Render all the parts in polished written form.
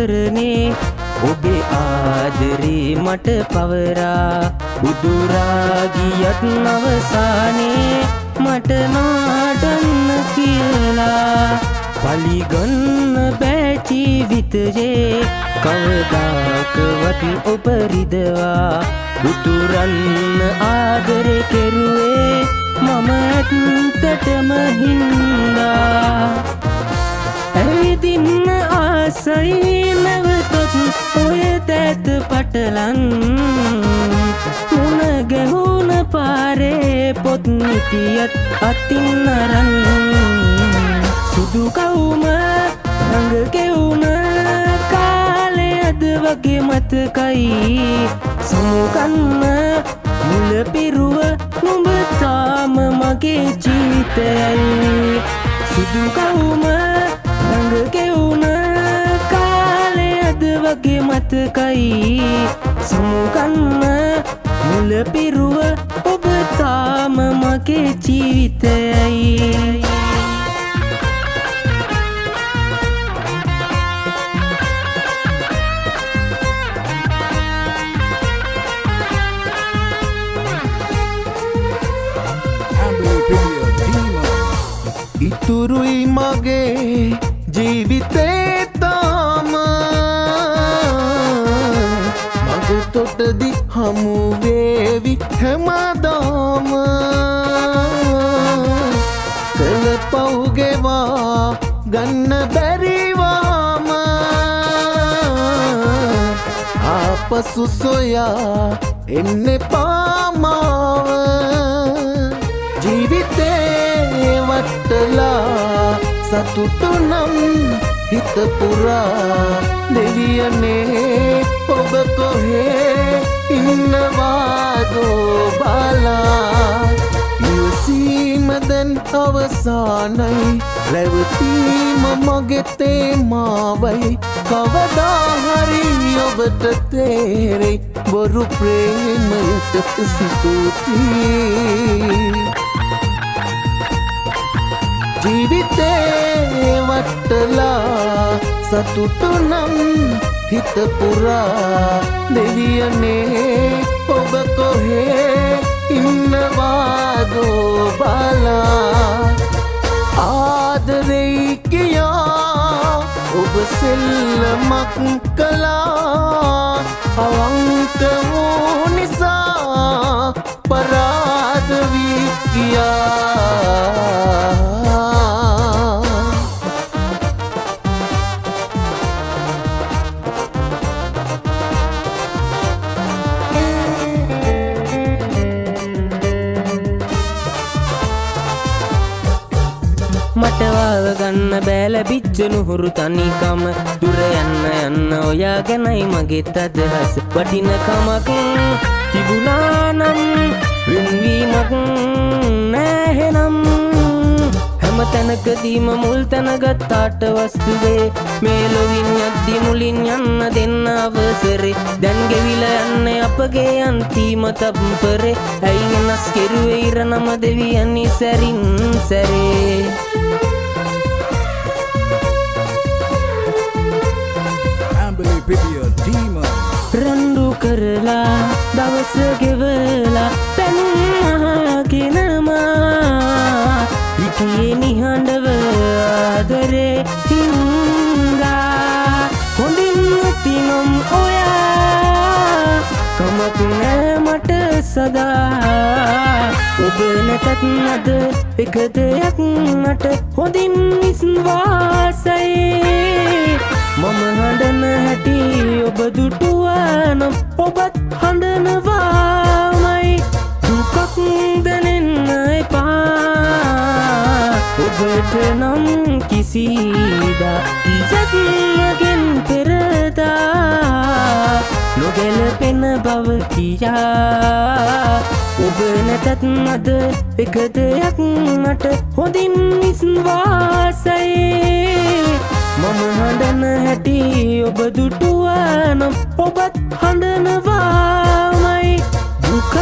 කරනේ ඔබේ ආදරේ මට පවරා බුදුරාගියත් අවසානේ මට නාඩන්න කියලා පලිගන්න බෑ ජීවිතයේ කවදාකවත් ඔබ රිදවා උතුරන්න ආදරේ කෙරුවේ මම ඇත්තටම හින්දා ඇවිදින්න ආසයි නැවතත් ඔය තැත පටලන් මුණ ගැහුණ පාරේ පොත් නිතියත් අතින් අරන් සුදු කවුම රඟ කෙවුණ කාලේ අද වගේ මතකයි සමුගන්න මුල පිරුව නුඹ තාම මගේ ජීවිතයයි සුදු කවුම රඟ කෙවුණ කාලේ අද වගේ මතකයි සමුගන්න මුල පිරුව ඔබ තාම මගේ ජීවිතයයි ඉතුරුයි මගේ ජීවිතේ තාම මගේ තොටදි හමු වේවි හැමදාම කළ පව්ගෙවා ගන්න බැරිවාම ආපසු සොයා එන්න පාමාව ජීවිතේ වටලා සතුටු නම් හිත පුරා දෙවියනේ ඔබ කොහේ ඉන්නවාදෝ බලා ඉවසීම දැන් අවසානයි රැවටීම මගේ තේමාවයි කවදා හරි ඔබට තේරෙයි බොරු ප්‍රේමයට ස්තුතියි ජීවිතේ වටලා සතුටු නම් හිත පුරා දෙවියනේ ඔබ කොහේ ඉන්නවාදෝ බලා ආදරෙයි කියා ඔබ සෙල්ලමක් කළා අවංක වූ නිසා පරාද වී ගියා මට වාව ගන්න බෑ ලැබිච්ච නුහුරු තනිකම දුර යන්න ඔයා ගැනයි මගෙත් අදහස් වටිනකමක් තිබුණා නම් වෙන්වීමක් නැහෙනම් හැම තැනකදීම මුල් තැන ගත්තාට වස්තුවේ මේ ලොවින් යද්දි මුලින් යන්න දෙන්න අවසරේ දැන් ගෙවිලා යන්නේ අපගේ අන්තිම තම්පරේ ඇයි වෙනස් කෙරුවේ ඉරණම දෙවියන් සැරින් සැරේ රණ්ඩු කරලා දවස ගෙවලා පැන්මහගෙනමා හිටියේ නිහඬව ආදරේ හින්දා හොඳින් තිනම් ඔයා කමක් නෑ මට සදා ඔබ නැතත් නද එක දෙයක් නට හොඳින් විශ්වාසයේ මම හඬන හැටි ඔබ දුටුවානම් ඔබත් හඬනවාමයි දුකක් දැනෙන්න එපා ඔබට නම් කිසිදා ඉජත්මගෙන් පෙරදා නොගැලපෙන බව කියා ඔබ නැතත් නද එක දෙයක් නට හොඳින් විශ්වාසයේ මම හඬන හැටි ඔබ දුටුවානම් ඔබත් හඬනවාමයි දුකක්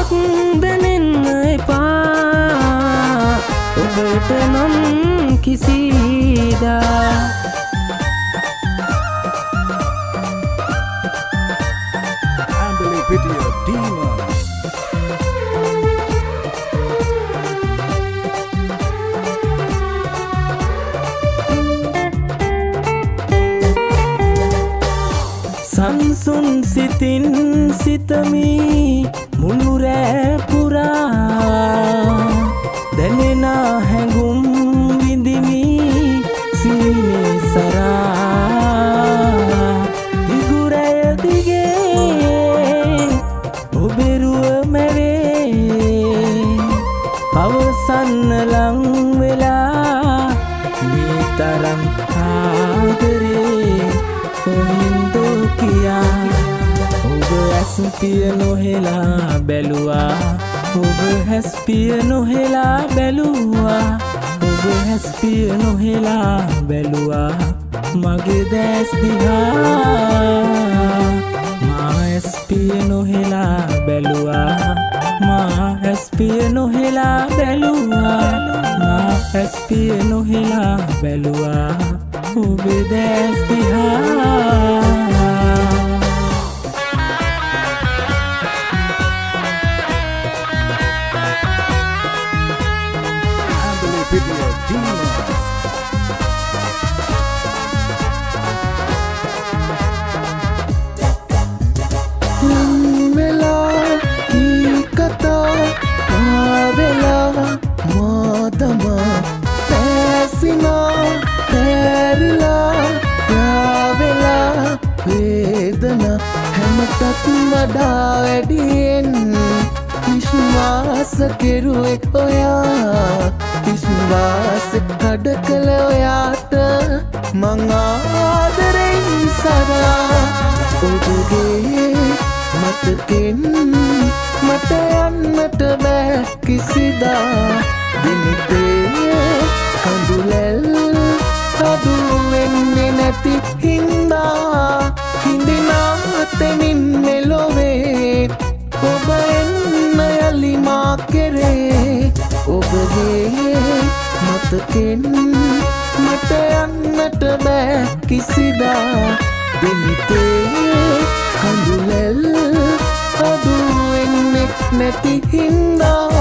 දැනෙන්න එපා ඔබට නම් කිසිදා සංසුන් සිතින් සිතමි මුළු රෑ පුරා දැනෙන හැඟුම් විඳිමි සීනේ සරා දිගුරය දිගේ ඔබෙරුව මැවේ අවසන්න ලං වෙලා මේ තරම් ආදරේ කොහින්ද කියා ඔබ ඇස්පිය නොහෙලා බැලුවා ඔබ හැස්පිය නොහෙලා බැලුවා ඔබ හැස්පිය නොහෙලා බැලුවා මගේ දැස් දිහා මා හැස්පිය නොහෙලා බැලුවා මා හැස්පිය නොහෙලා බැලුවා මා හැස්පිය නොහෙලා බැලුවා ඔබේ දැස් දිහා Video Demons. වෙලා කී කතා ආවෙලා මාතමා පැසිනා පැරිලා යාවෙලා වේදනා හැමතත් වඩා වැඩියෙන් විශ්වාස කෙරුවේ ඔයා විශ්වාස කඩ කළ ඔයාට මං ආදරෙන් සදා ඔබගේ මතකෙන් මට යන්නට බෑ කිසිදා දිනිතේ කඳුලැල් අඩු වෙන්නේ නැති හින්දා හිඳිනාතෙමින් මෙලොවේ ඔබ එන්න යලි මා කෙරේ ඔබගේ මතකෙන් මට යන්නට බෑ කිසිදා දිනිතේ කඳුලැල් අඩු වෙන්නේ නැති හින්දා